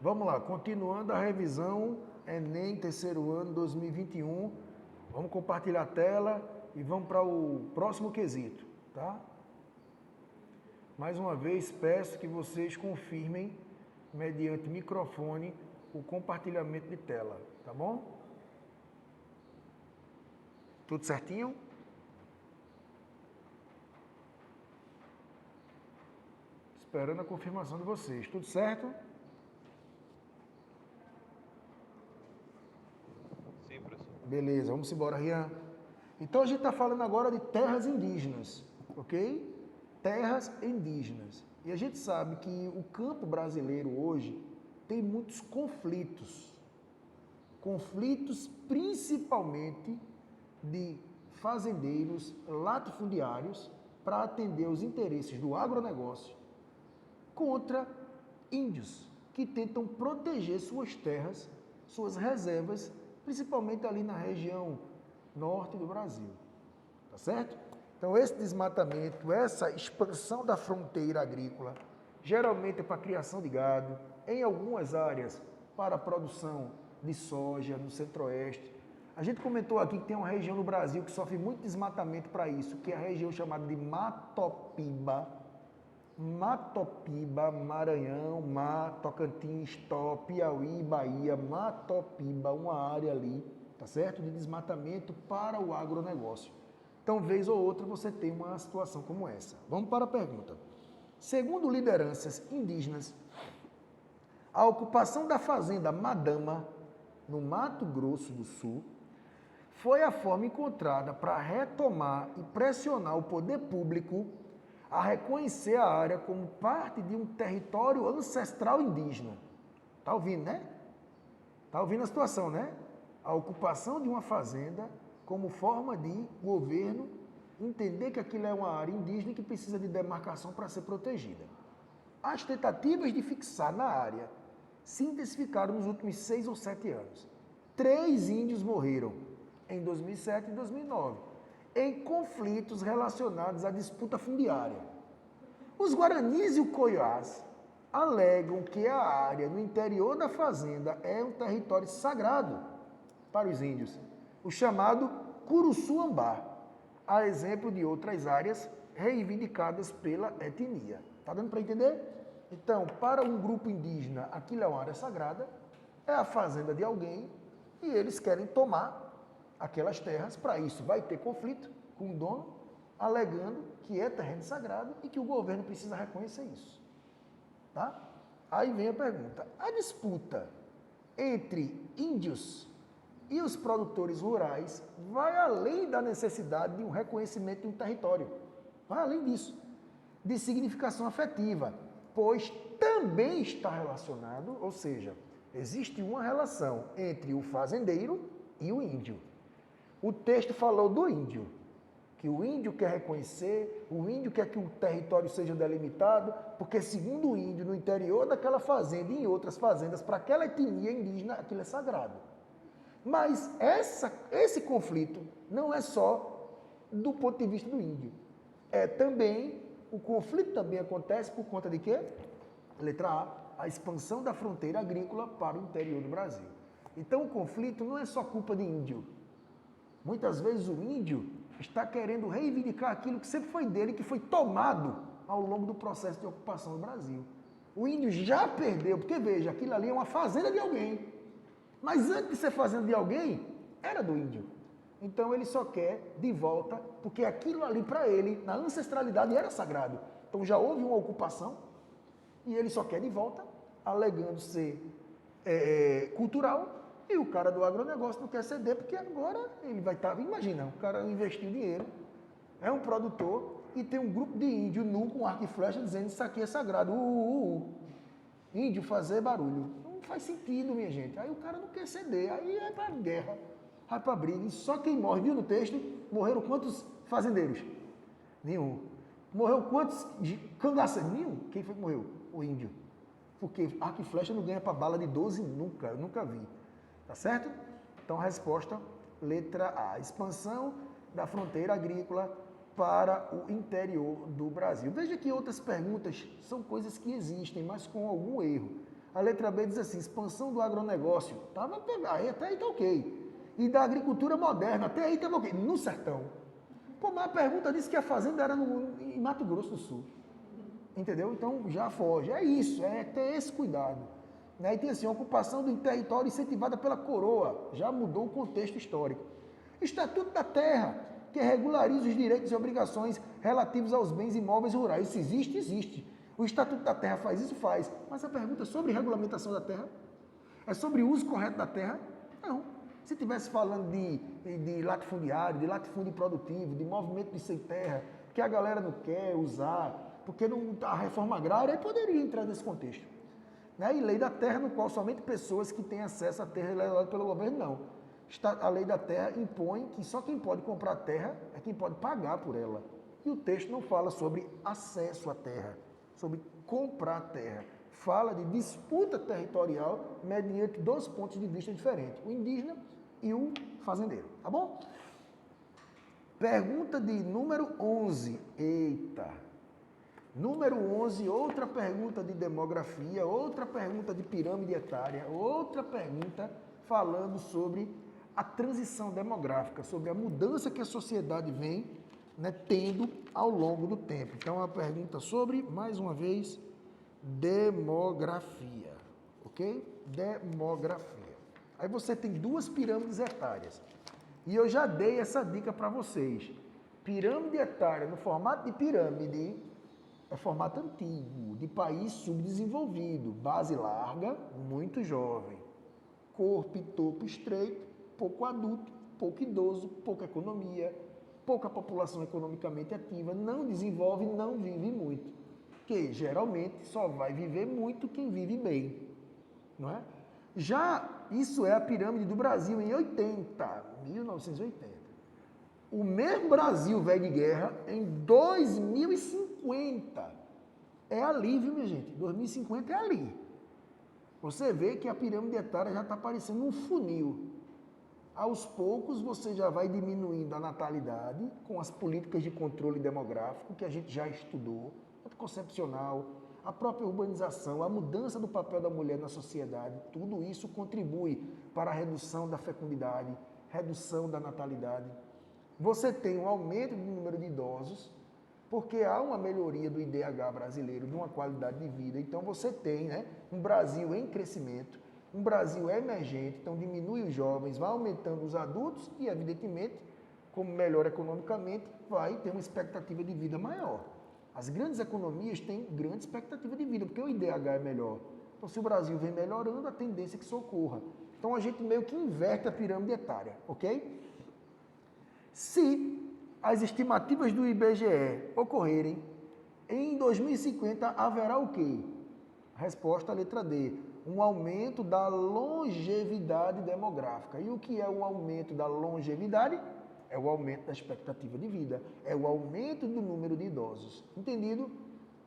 Vamos lá, continuando a revisão Enem, terceiro ano, 2021. Vamos compartilhar a tela e vamos para o próximo quesito, tá? Mais uma vez, peço que vocês confirmem, mediante microfone, o compartilhamento de tela, tá bom? Tudo certinho? Esperando a confirmação de vocês. Tudo certo? Sim, professor. Beleza, vamos embora, Rian. Então a gente está falando agora de terras indígenas, ok? Terras indígenas. E a gente sabe que o campo brasileiro hoje tem muitos conflitos. Conflitos principalmente de fazendeiros latifundiários para atender os interesses do agronegócio contra índios que tentam proteger suas terras, suas reservas, principalmente ali na região norte do Brasil. Tá certo? Então esse desmatamento, essa expansão da fronteira agrícola, geralmente é para a criação de gado, em algumas áreas para a produção de soja no centro-oeste. A gente comentou aqui que tem uma região no Brasil que sofre muito desmatamento para isso, que é a região chamada de Matopiba, Maranhão, Tocantins, Piauí, Bahia, Matopiba, uma área ali, tá certo? De desmatamento para o agronegócio. Então, vez ou outra, você tem uma situação como essa. Vamos para a pergunta. Segundo lideranças indígenas, a ocupação da fazenda Madama, no Mato Grosso do Sul, foi a forma encontrada para retomar e pressionar o poder público a reconhecer a área como parte de um território ancestral indígena. Tá ouvindo, né? Tá ouvindo a situação, né? A ocupação de uma fazenda como forma de governo entender que aquilo é uma área indígena que precisa de demarcação para ser protegida. As tentativas de fixar na área se intensificaram nos últimos 6 ou 7 anos. 3 índios morreram em 2007 e 2009, em conflitos relacionados à disputa fundiária. Os Guaranis e o Coiás alegam que a área no interior da fazenda é um território sagrado para os índios, o chamado Curuçuambá, a exemplo de outras áreas reivindicadas pela etnia. Está dando para entender? Então, para um grupo indígena, aquilo é uma área sagrada, é a fazenda de alguém e eles querem tomar aquelas terras. Para isso vai ter conflito com o dono, alegando que é terreno sagrado e que o governo precisa reconhecer isso. Tá? Aí vem a pergunta, a disputa entre índios e os produtores rurais vai além da necessidade de um reconhecimento de um território, vai além disso, de significação afetiva, pois também está relacionado, ou seja, existe uma relação entre o fazendeiro e o índio. O texto falou do índio, que o índio quer reconhecer, o índio quer que o território seja delimitado, porque segundo o índio, no interior daquela fazenda e em outras fazendas, para aquela etnia indígena, aquilo é sagrado. Mas esse conflito não é só do ponto de vista do índio. O conflito também acontece por conta de quê? Letra A expansão da fronteira agrícola para o interior do Brasil. Então o conflito não é só culpa de índio. Muitas vezes o índio está querendo reivindicar aquilo que sempre foi dele, que foi tomado ao longo do processo de ocupação do Brasil. O índio já perdeu, porque veja, aquilo ali é uma fazenda de alguém. Mas antes de ser fazenda de alguém, era do índio. Então ele só quer de volta, porque aquilo ali para ele, na ancestralidade, era sagrado. Então já houve uma ocupação e ele só quer de volta, alegando ser cultural, e o cara do agronegócio não quer ceder, porque agora ele vai estar... Imagina, o cara investiu dinheiro, é um produtor e tem um grupo de índio nu com arco e flecha dizendo isso aqui é sagrado. Índio fazer barulho. Não faz sentido, minha gente. Aí o cara não quer ceder, aí é pra guerra, vai pra briga. E só quem morre, viu no texto? Morreram quantos fazendeiros? Nenhum. Morreu quantos cangaceiros? Nenhum. Quem foi que morreu? O índio. Porque arco e flecha não ganha para bala de 12 nunca, eu nunca vi. Tá certo? Então a resposta, letra A. Expansão da fronteira agrícola para o interior do Brasil. Veja que outras perguntas são coisas que existem, mas com algum erro. A letra B diz assim, expansão do agronegócio. Aí até aí tá ok. E da agricultura moderna, até aí tá ok. No sertão. Pô, mas a pergunta disse que a fazenda era em Mato Grosso do Sul. Entendeu? Então já foge. É isso, é ter esse cuidado. Né? E tem assim, ocupação do território incentivada pela coroa. Já mudou o contexto histórico. Estatuto da Terra, que regulariza os direitos e obrigações relativos aos bens imóveis rurais. Isso existe? Existe. O Estatuto da Terra faz isso? Faz. Mas a pergunta é sobre regulamentação da terra? É sobre o uso correto da terra? Não. Se estivesse falando de latifundiário, de latifúndio produtivo, de movimento de sem terra, que a galera não quer usar, porque não, a reforma agrária, aí poderia entrar nesse contexto. Né? E lei da terra, no qual somente pessoas que têm acesso à terra legislada pelo governo, não. A lei da terra impõe que só quem pode comprar terra é quem pode pagar por ela. E o texto não fala sobre acesso à terra, sobre comprar terra. Fala de disputa territorial mediante dois pontos de vista diferentes, o indígena e o fazendeiro, tá bom? Pergunta de número 11. Eita! Número 11, outra pergunta de demografia, outra pergunta de pirâmide etária, outra pergunta falando sobre a transição demográfica, sobre a mudança que a sociedade vem, né, tendo ao longo do tempo. Então, a pergunta sobre, mais uma vez, demografia, ok? Demografia. Aí você tem duas pirâmides etárias. E eu já dei essa dica para vocês. Pirâmide etária no formato de pirâmide é formato antigo, de país subdesenvolvido, base larga, muito jovem, corpo e topo estreito, pouco adulto, pouco idoso, pouca economia, pouca população economicamente ativa, não desenvolve, não vive muito. Que geralmente só vai viver muito quem vive bem, não é? Já isso é a pirâmide do Brasil em 1980. O mesmo Brasil velho de guerra em 2050. É ali, viu, minha gente? 2050 é ali. Você vê que a pirâmide etária já está parecendo um funil. Aos poucos você já vai diminuindo a natalidade com as políticas de controle demográfico que a gente já estudou, anticoncepcional, a própria urbanização, a mudança do papel da mulher na sociedade, tudo isso contribui para a redução da fecundidade, redução da natalidade. Você tem um aumento do número de idosos, porque há uma melhoria do IDH brasileiro, de uma qualidade de vida. Então você tem, né, um Brasil em crescimento, um Brasil emergente, então diminui os jovens, vai aumentando os adultos e, evidentemente, como melhora economicamente, vai ter uma expectativa de vida maior. As grandes economias têm grande expectativa de vida, porque o IDH é melhor. Então, se o Brasil vem melhorando, a tendência é que isso ocorra. Então, a gente meio que inverte a pirâmide etária, ok? Se as estimativas do IBGE ocorrerem, em 2050 haverá o quê? Resposta à letra D. Um aumento da longevidade demográfica. E o que é o aumento da longevidade? É o aumento da expectativa de vida, é o aumento do número de idosos. Entendido?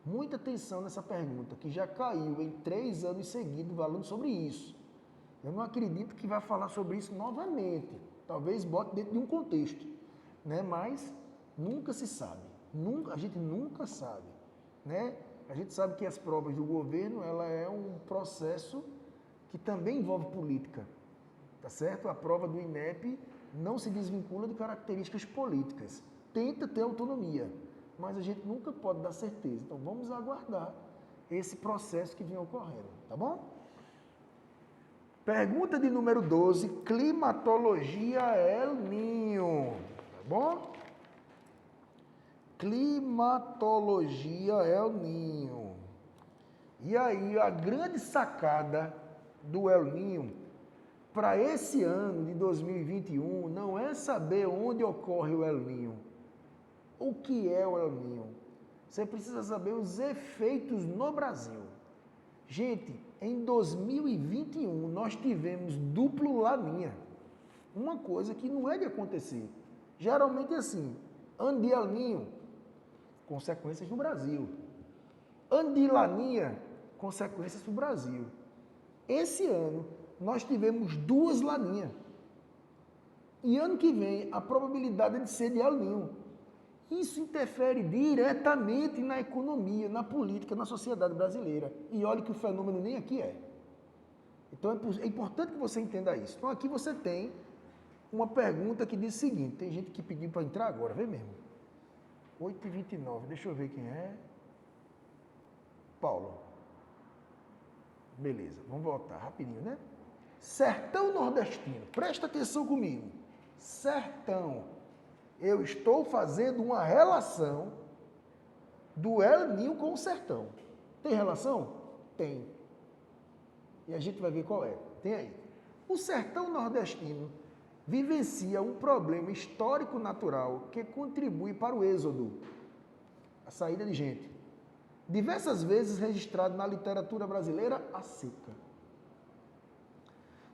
Muita atenção nessa pergunta, que já caiu em 3 anos seguidos falando sobre isso. Eu não acredito que vai falar sobre isso novamente. Talvez bote dentro de um contexto, né? Mas nunca se sabe. A gente nunca sabe, né? A gente sabe que as provas do governo, ela é um processo que também envolve política, tá certo? A prova do INEP não se desvincula de características políticas. Tenta ter autonomia, mas a gente nunca pode dar certeza. Então vamos aguardar esse processo que vem ocorrendo, tá bom? Pergunta de número 12, climatologia El Niño, tá bom? Climatologia El Niño. E aí a grande sacada do El Niño para esse ano de 2021 não é saber onde ocorre o El Niño. O que é o El Niño? Você precisa saber os efeitos no Brasil. Gente, em 2021 nós tivemos duplo Laninha. Uma coisa que não é de acontecer. Geralmente é assim, ano de El Niño, consequências no Brasil. Ano de Laninha, consequências no Brasil. Esse ano nós tivemos 2 laninhas. E ano que vem, a probabilidade é de ser de El Niño. Isso interfere diretamente na economia, na política, na sociedade brasileira. E olha que o fenômeno nem aqui é. Então é importante que você entenda isso. Então aqui você tem uma pergunta que diz o seguinte, tem gente que pediu para entrar agora, vem mesmo. 8h29, deixa eu ver quem é. Paulo. Beleza, vamos voltar rapidinho, né? Sertão nordestino, presta atenção comigo. Sertão, eu estou fazendo uma relação do El Niño com o sertão. Tem relação? Tem. E a gente vai ver qual é. Tem aí. O sertão nordestino vivencia um problema histórico natural que contribui para o êxodo, a saída de gente. Diversas vezes registrado na literatura brasileira, a seca.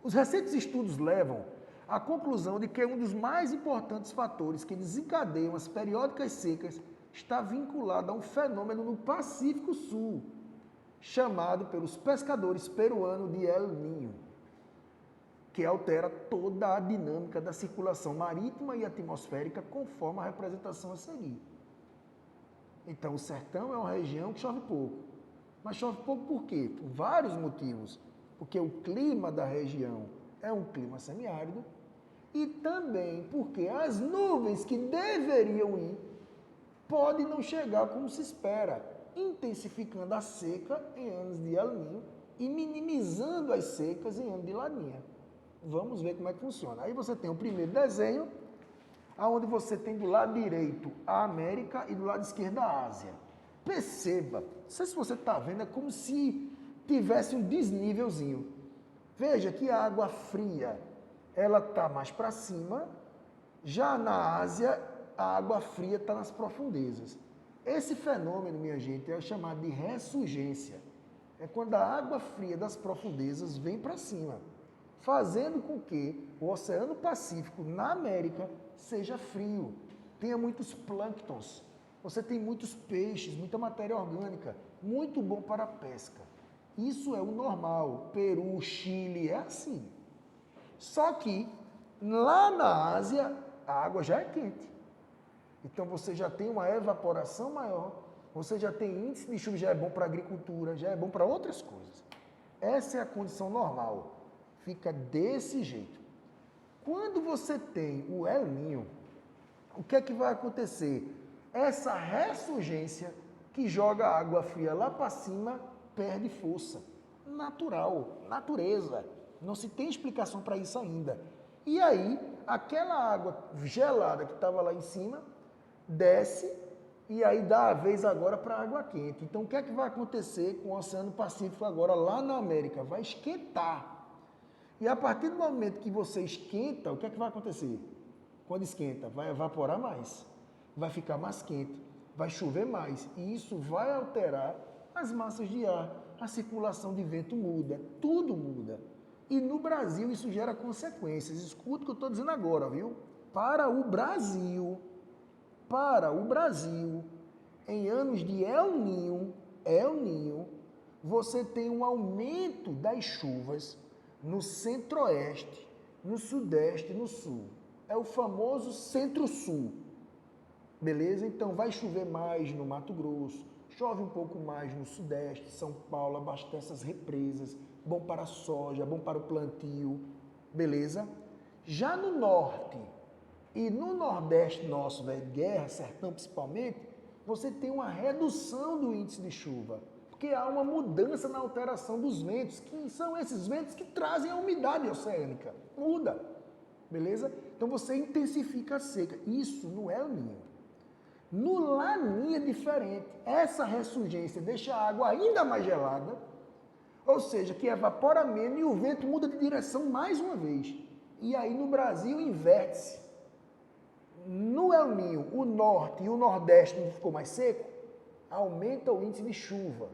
Os recentes estudos levam à conclusão de que um dos mais importantes fatores que desencadeiam as periódicas secas está vinculado a um fenômeno no Pacífico Sul, chamado pelos pescadores peruanos de El Niño, que altera toda a dinâmica da circulação marítima e atmosférica conforme a representação a seguir. Então, o sertão é uma região que chove pouco. Mas chove pouco por quê? Por vários motivos. Porque o clima da região é um clima semiárido e também porque as nuvens que deveriam ir podem não chegar como se espera, intensificando a seca em anos de El Niño e minimizando as secas em anos de Laninha. Vamos ver como é que funciona. Aí você tem o primeiro desenho, onde você tem do lado direito a América e do lado esquerdo a Ásia. Perceba, não sei se você está vendo, é como se tivesse um desnívelzinho. Veja que a água fria, ela está mais para cima, já na Ásia, a água fria está nas profundezas. Esse fenômeno, minha gente, é chamado de ressurgência. É quando a água fria das profundezas vem para cima, fazendo com que o Oceano Pacífico, na América, seja frio, tenha muitos plânctons, você tem muitos peixes, muita matéria orgânica, muito bom para a pesca. Isso é o normal. Peru, Chile, é assim. Só que lá na Ásia, a água já é quente. Então você já tem uma evaporação maior, você já tem índice de chuva, já é bom para a agricultura, já é bom para outras coisas. Essa é a condição normal. Fica desse jeito. Quando você tem o El Niño, o que é que vai acontecer? Essa ressurgência que joga a água fria lá para cima perde força. Natural, natureza. Não se tem explicação para isso ainda. E aí, aquela água gelada que estava lá em cima, desce e aí dá a vez agora para a água quente. Então, o que é que vai acontecer com o Oceano Pacífico agora lá na América? Vai esquentar. E a partir do momento que você esquenta, o que é que vai acontecer? Quando esquenta, vai evaporar mais, vai ficar mais quente, vai chover mais. E isso vai alterar as massas de ar, a circulação de vento muda, tudo muda. E no Brasil isso gera consequências. Escuta o que eu estou dizendo agora, viu? Para o Brasil, em anos de El Niño, você tem um aumento das chuvas no centro-oeste, no sudeste e no sul. É o famoso centro-sul. Beleza? Então vai chover mais no Mato Grosso, chove um pouco mais no sudeste, São Paulo abastece as represas, bom para a soja, bom para o plantio. Beleza? Já no norte e no nordeste nosso, né, guerra, sertão principalmente, você tem uma redução do índice de chuva. Porque há uma mudança na alteração dos ventos, que são esses ventos que trazem a umidade oceânica. Muda, beleza? Então você intensifica a seca. Isso no El Niño. No Laninha é diferente. Essa ressurgência deixa a água ainda mais gelada, ou seja, que evapora menos e o vento muda de direção mais uma vez. E aí no Brasil inverte-se. No El Niño, o norte e o nordeste não ficou mais seco, aumenta o índice de chuva.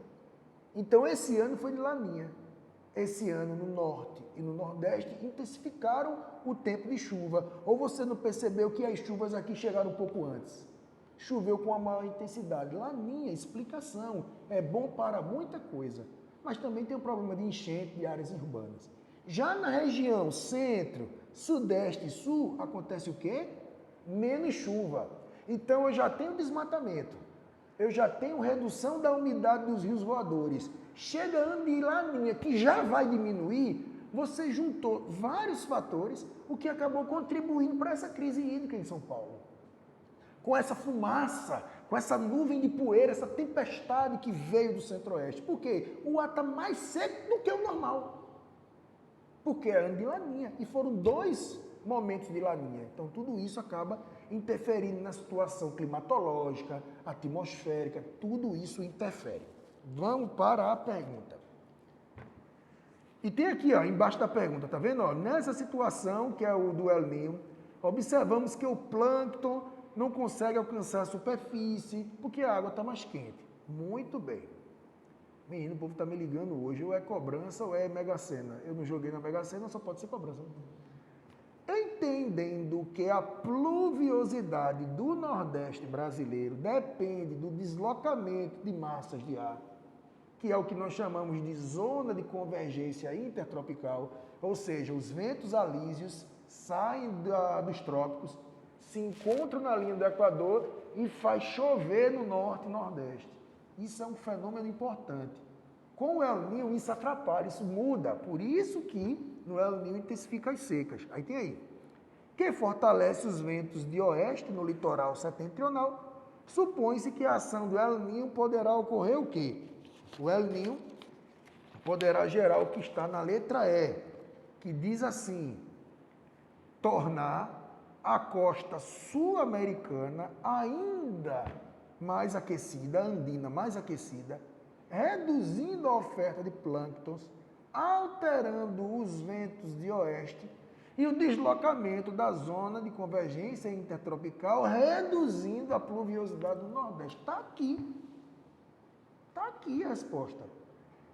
Então, esse ano foi de Laninha. Esse ano, no norte e no nordeste, intensificaram o tempo de chuva. Ou você não percebeu que as chuvas aqui chegaram um pouco antes? Choveu com uma maior intensidade. Laninha, explicação. É bom para muita coisa. Mas também tem o problema de enchente de áreas urbanas. Já na região centro, sudeste e sul, acontece o quê? Menos chuva. Então, eu já tenho desmatamento. eu já tenho redução da umidade dos rios voadores. Chega ano de laninha, que já vai diminuir, você juntou vários fatores, o que acabou contribuindo para essa crise hídrica em São Paulo. Com essa fumaça, com essa nuvem de poeira, essa tempestade que veio do centro-oeste. Por quê? O ar está mais seco do que o normal. Porque é ano de laninha. E foram 2 momentos de laninha. Então, tudo isso acaba interferindo na situação climatológica, atmosférica, tudo isso interfere. Vamos para a pergunta. E tem aqui, ó, embaixo da pergunta, tá vendo? Ó, nessa situação, que é o do El Niño, observamos que o plâncton não consegue alcançar a superfície porque a água está mais quente. Muito bem. Menino, o povo está me ligando hoje, ou é cobrança ou é Mega Sena. Eu não joguei na Mega Sena, só pode ser cobrança. Entendendo que a pluviosidade do Nordeste brasileiro depende do deslocamento de massas de ar, que é o que nós chamamos de zona de convergência intertropical, ou seja, os ventos alísios saem dos trópicos, se encontram na linha do Equador e faz chover no Norte e Nordeste. Isso é um fenômeno importante. Com o El Niño, isso atrapalha, isso muda. Por isso que no El Niño intensifica as secas. Aí tem aí. Que fortalece os ventos de oeste no litoral setentrional, supõe-se que a ação do El Niño poderá ocorrer o quê? O El Niño poderá gerar o que está na letra E, que diz assim, tornar a costa sul-americana ainda mais aquecida, a andina mais aquecida, reduzindo a oferta de plânctons, alterando os ventos de oeste e o deslocamento da zona de convergência intertropical, reduzindo a pluviosidade do Nordeste. Está aqui. Está aqui a resposta.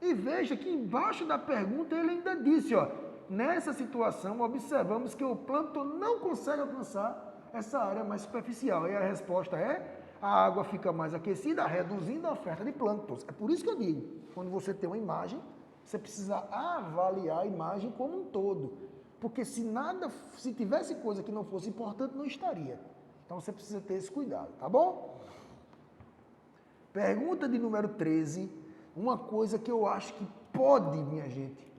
E veja que embaixo da pergunta ele ainda disse, ó, nessa situação observamos que o plâncton não consegue alcançar essa área mais superficial. E a resposta é, a água fica mais aquecida, reduzindo a oferta de plânctons. É por isso que eu digo, quando você tem uma imagem, você precisa avaliar a imagem como um todo. Porque se tivesse coisa que não fosse importante, não estaria. Então você precisa ter esse cuidado, tá bom? Pergunta de número 13, uma coisa que eu acho que pode, minha gente,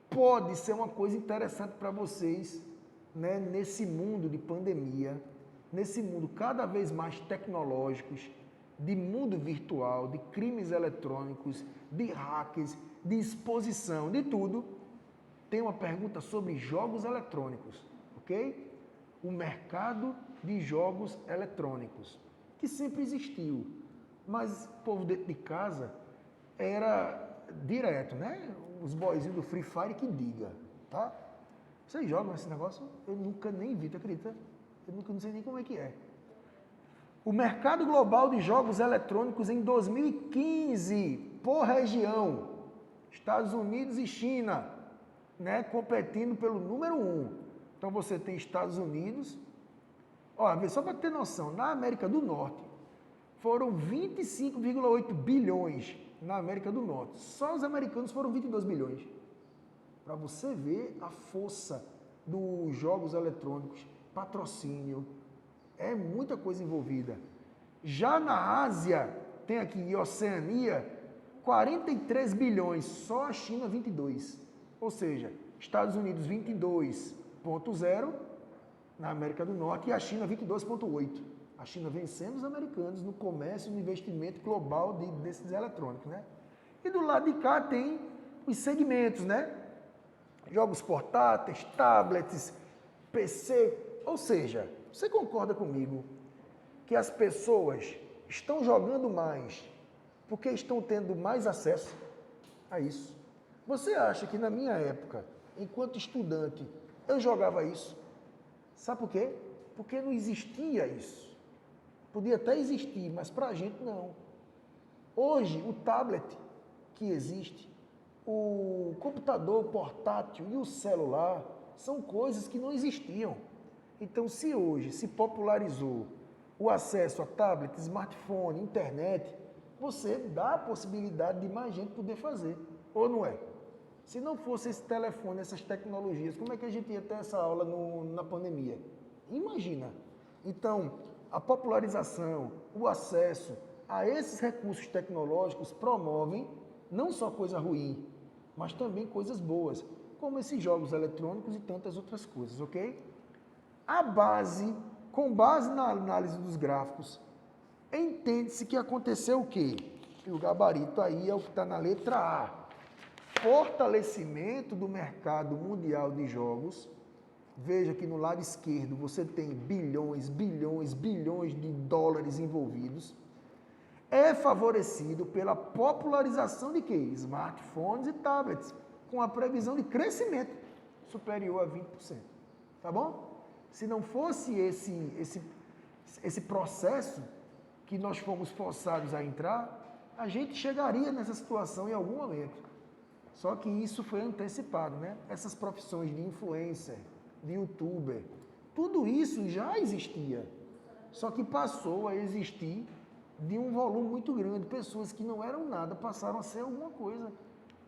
pode ser uma coisa interessante para vocês, né, nesse mundo de pandemia, nesse mundo cada vez mais tecnológicos, de mundo virtual, de crimes eletrônicos, de hackers, de exposição, de tudo. Tem uma pergunta sobre jogos eletrônicos, ok? O mercado de jogos eletrônicos, que sempre existiu, mas o povo dentro de casa era direto, né? Os boyzinhos do Free Fire que diga, tá? Vocês jogam esse negócio? Eu nunca nem vi, tu acredita? Eu nunca não sei nem como é que é. O mercado global de jogos eletrônicos em 2015, por região, Estados Unidos e China, né, competindo pelo número 1. Então você tem Estados Unidos, ó, só para ter noção, na América do Norte, foram 25,8 bilhões na América do Norte. Só os americanos foram 22 bilhões. Para você ver a força dos jogos eletrônicos, patrocínio, é muita coisa envolvida. Já na Ásia, tem aqui em Oceania, 43 bilhões, só a China 22. Ou seja, Estados Unidos 22,0 na América do Norte e a China 22,8. A China vencendo os americanos no comércio e no investimento global desses eletrônicos, né? E do lado de cá tem os segmentos, né? Jogos portáteis, tablets, PC. Ou seja, você concorda comigo que as pessoas estão jogando mais porque estão tendo mais acesso a isso? Você acha que na minha época, enquanto estudante, eu jogava isso? Sabe por quê? Porque não existia isso. Podia até existir, mas para a gente não. Hoje, o tablet que existe, o computador portátil e o celular são coisas que não existiam. Então, se hoje se popularizou o acesso a tablet, smartphone, internet, você dá a possibilidade de mais gente poder fazer, ou não é? Se não fosse esse telefone, essas tecnologias, como é que a gente ia ter essa aula na pandemia? Imagina. Então, a popularização, o acesso, a esses recursos tecnológicos promovem não só coisa ruim, mas também coisas boas, como esses jogos eletrônicos e tantas outras coisas, ok? Com base na análise dos gráficos, entende-se que aconteceu o quê? E o gabarito aí é o que está na letra A. Fortalecimento do mercado mundial de jogos. Veja que no lado esquerdo você tem bilhões, bilhões, bilhões de dólares envolvidos. É favorecido pela popularização de quê? Smartphones e tablets, com a previsão de crescimento superior a 20%. Tá bom? Se não fosse esse processo que nós fomos forçados a entrar, a gente chegaria nessa situação em algum momento. Só que isso foi antecipado, né? Essas profissões de influencer, de youtuber, tudo isso já existia. Só que passou a existir de um volume muito grande. Pessoas que não eram nada passaram a ser alguma coisa.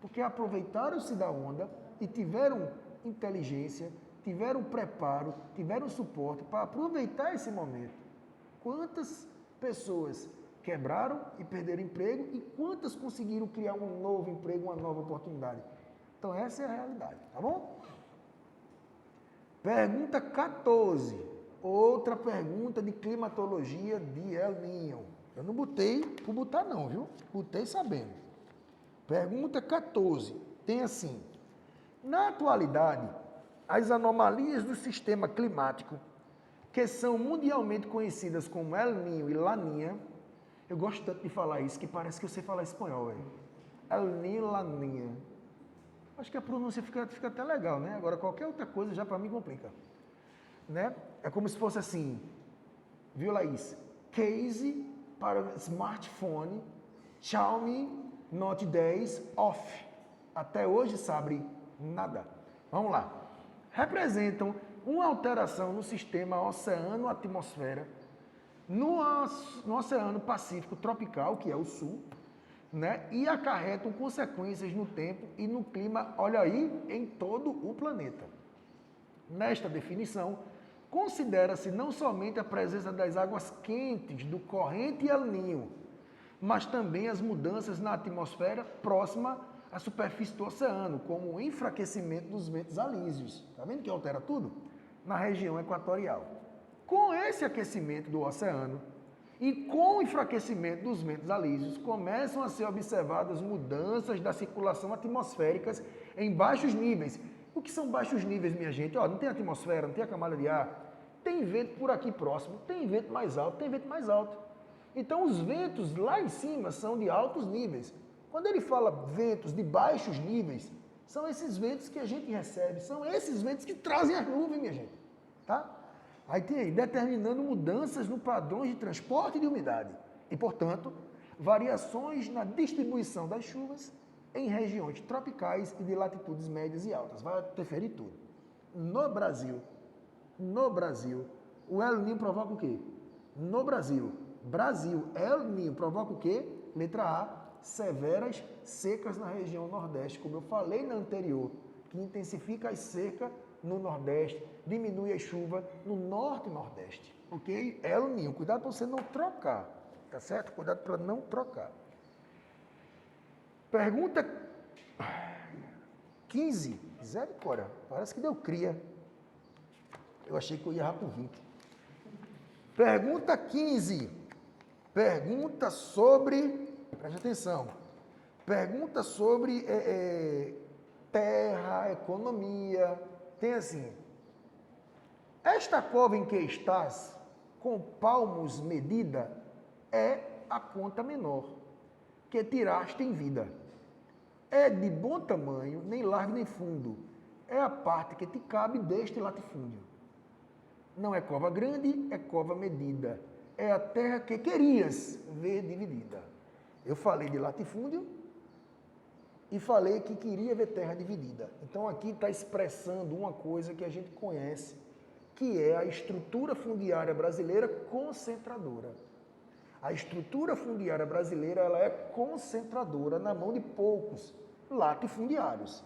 Porque aproveitaram-se da onda e tiveram inteligência, tiveram preparo, tiveram suporte para aproveitar esse momento. Quantas pessoas quebraram e perderam emprego e quantas conseguiram criar um novo emprego, uma nova oportunidade? Então essa é a realidade, tá bom? Pergunta 14. Outra pergunta de climatologia de El Niño. Eu não botei por botar não, viu? Botei sabendo. Pergunta 14. Tem assim: na atualidade, as anomalias do sistema climático, que são mundialmente conhecidas como El Niño e Laninha, eu gosto tanto de falar isso que parece que eu sei falar espanhol, velho. El Niño e Laninha. Acho que a pronúncia fica até legal, né? Agora qualquer outra coisa já para mim complica. Né? É como se fosse assim, viu, Laís? Case para smartphone, Xiaomi Note 10 off. Até hoje sabe nada. Vamos lá. Representam uma alteração no sistema oceano-atmosfera, no Oceano Pacífico tropical, que é o sul, né? E acarretam consequências no tempo e no clima, olha aí, em todo o planeta. Nesta definição, considera-se não somente a presença das águas quentes do corrente El Niño, mas também as mudanças na atmosfera próxima à superfície do oceano, como o enfraquecimento dos ventos alísios. Está vendo que altera tudo? Na região equatorial. Com esse aquecimento do oceano e com o enfraquecimento dos ventos alísios, começam a ser observadas mudanças da circulação atmosféricas em baixos níveis. O que são baixos níveis, minha gente? Ó, não tem atmosfera, não tem a camada de ar, tem vento por aqui próximo, tem vento mais alto, tem vento mais alto. Então, os ventos lá em cima são de altos níveis. Quando ele fala ventos de baixos níveis, são esses ventos que a gente recebe, são esses ventos que trazem as nuvens, minha gente. Tá? Aí tem aí, determinando mudanças no padrão de transporte de umidade e, portanto, variações na distribuição das chuvas em regiões tropicais e de latitudes médias e altas. Vai interferir tudo. No Brasil, o El Niño provoca o quê? No Brasil, El Niño provoca o quê? Letra A, severas secas na região Nordeste, como eu falei na anterior, que intensifica as secas no Nordeste, diminui a chuva no Norte e Nordeste, ok? El Niño, cuidado para você não trocar, tá certo? Cuidado para não trocar. Pergunta 15, misericórdia, parece que deu cria. Eu achei que eu ia errar por 20. Pergunta 15. Pergunta sobre, preste atenção, pergunta sobre terra, economia. Tem assim: esta cova em que estás, com palmos medida, é a conta menor que tiraste em vida. É de bom tamanho, nem largo nem fundo. É a parte que te cabe deste latifúndio. Não é cova grande, é cova medida. É a terra que querias ver dividida. Eu falei de latifúndio e falei que queria ver terra dividida. Então aqui está expressando uma coisa que a gente conhece, que é a estrutura fundiária brasileira concentradora. A estrutura fundiária brasileira ela é concentradora na mão de poucos latifundiários.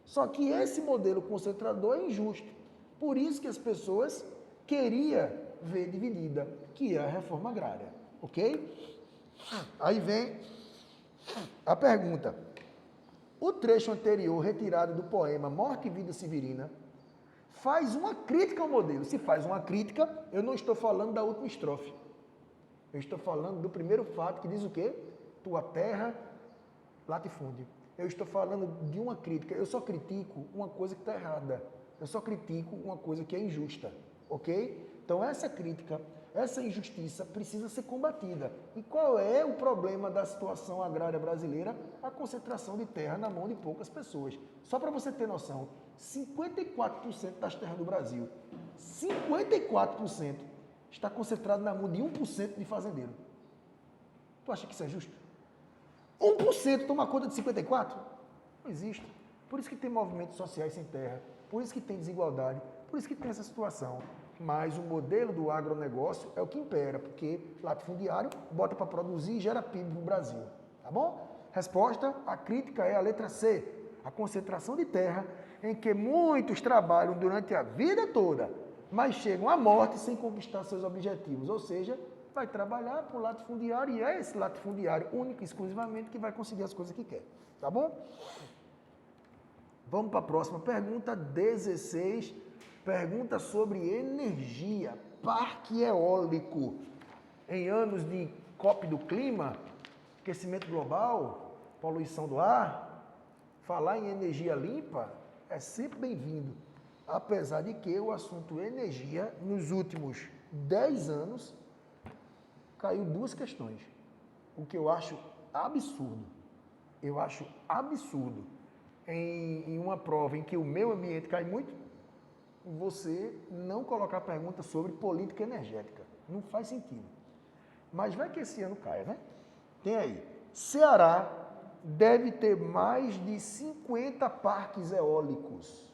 Só que esse modelo concentrador é injusto. Por isso que as pessoas queriam ver dividida, que é a reforma agrária. Ok? Aí vem a pergunta. O trecho anterior, retirado do poema Morte e Vida Severina, faz uma crítica ao modelo. Se faz uma crítica, eu não estou falando da última estrofe. Eu estou falando do primeiro fato que diz o quê? Tua terra, latifúndio. Eu estou falando de uma crítica. Eu só critico uma coisa que está errada. Eu só critico uma coisa que é injusta. Ok? Então essa crítica, essa injustiça precisa ser combatida. E qual é o problema da situação agrária brasileira? A concentração de terra na mão de poucas pessoas. Só para você ter noção, 54% das terras do Brasil, 54% está concentrado na mão de 1% de fazendeiro. Tu acha que isso é justo? 1% toma conta de 54%? Não existe. Por isso que tem movimentos sociais sem terra, por isso que tem desigualdade, por isso que tem essa situação. Mas o modelo do agronegócio é o que impera, porque latifundiário bota para produzir e gera PIB no Brasil. Tá bom? Resposta, a crítica é a letra C. A concentração de terra em que muitos trabalham durante a vida toda, mas chegam à morte sem conquistar seus objetivos. Ou seja, vai trabalhar para o latifundiário e é esse latifundiário único e exclusivamente que vai conseguir as coisas que quer. Tá bom? Vamos para a próxima pergunta, 16. Pergunta sobre energia, parque eólico. Em anos de COP do clima, aquecimento global, poluição do ar, falar em energia limpa é sempre bem-vindo. Apesar de que o assunto energia, nos últimos 10 anos, caiu duas questões. O que eu acho absurdo. Eu acho absurdo em uma prova em que o meio ambiente cai muito, você não colocar pergunta sobre política energética. Não faz sentido. Mas vai que esse ano caia, né? Tem aí. Ceará deve ter mais de 50 parques eólicos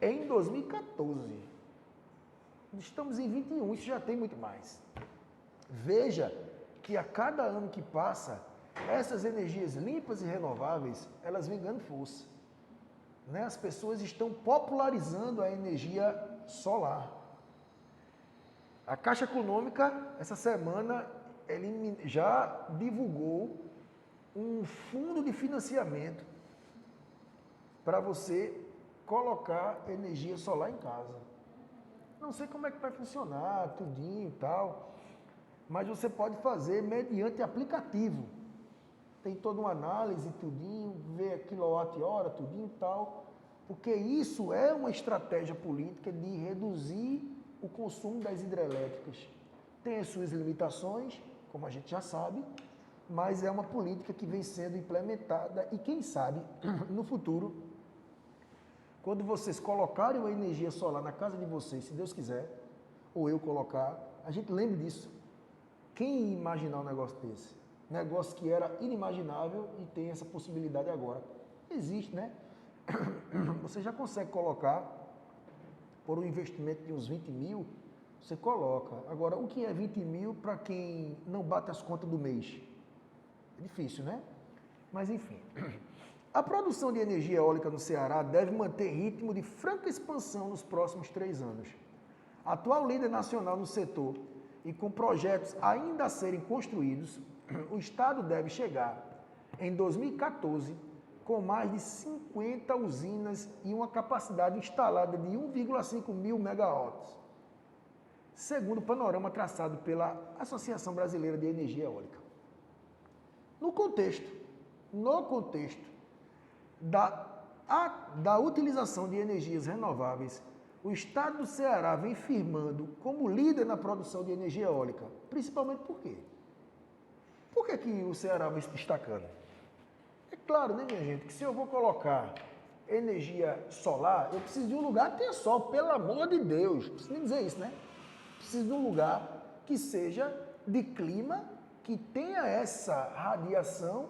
em 2014. Estamos em 21, isso já tem muito mais. Veja que a cada ano que passa, essas energias limpas e renováveis, elas vêm ganhando força. Né? As pessoas estão popularizando a energia solar. A Caixa Econômica, essa semana, ele já divulgou um fundo de financiamento para você colocar energia solar em casa. Não sei como é que vai funcionar, tudinho e tal, mas você pode fazer mediante aplicativo. Tem toda uma análise, tudinho, ver quilowatt-hora, tudinho e tal, porque isso é uma estratégia política de reduzir o consumo das hidrelétricas. Tem as suas limitações, como a gente já sabe, mas é uma política que vem sendo implementada e quem sabe, no futuro, quando vocês colocarem a energia solar na casa de vocês, se Deus quiser, ou eu colocar, a gente lembre disso. Quem ia imaginar um negócio desse? Negócio que era inimaginável e tem essa possibilidade agora. Existe, né? Você já consegue colocar, por um investimento de uns 20 mil, você coloca. Agora, o que é 20 mil para quem não bate as contas do mês? É difícil, né? Mas, enfim. A produção de energia eólica no Ceará deve manter ritmo de franca expansão nos próximos 3 anos. Atual líder nacional no setor e com projetos ainda a serem construídos, o Estado deve chegar, em 2014, com mais de 50 usinas e uma capacidade instalada de 1,5 mil megawatts, segundo o panorama traçado pela Associação Brasileira de Energia Eólica. No contexto da utilização de energias renováveis, o Estado do Ceará vem firmando como líder na produção de energia eólica, principalmente por quê? Por que o Ceará vem se destacando? É claro, né, minha gente, que se eu vou colocar energia solar, eu preciso de um lugar que tenha sol, pelo amor de Deus. Preciso nem dizer isso, né? Preciso de um lugar que seja de clima, que tenha essa radiação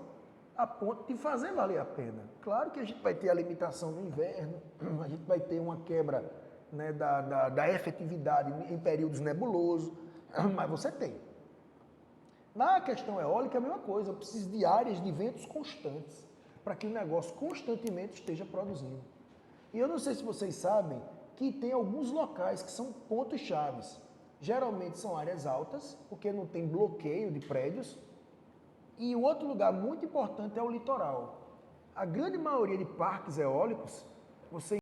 a ponto de fazer valer a pena. Claro que a gente vai ter a limitação no inverno, a gente vai ter uma quebra, né, da efetividade em períodos nebulosos, mas você tem. Na questão eólica é a mesma coisa, eu preciso de áreas de ventos constantes, para que o negócio constantemente esteja produzindo. E eu não sei se vocês sabem que tem alguns locais que são pontos chaves. Geralmente são áreas altas, porque não tem bloqueio de prédios, E o outro lugar muito importante é o litoral. A grande maioria de parques eólicos, você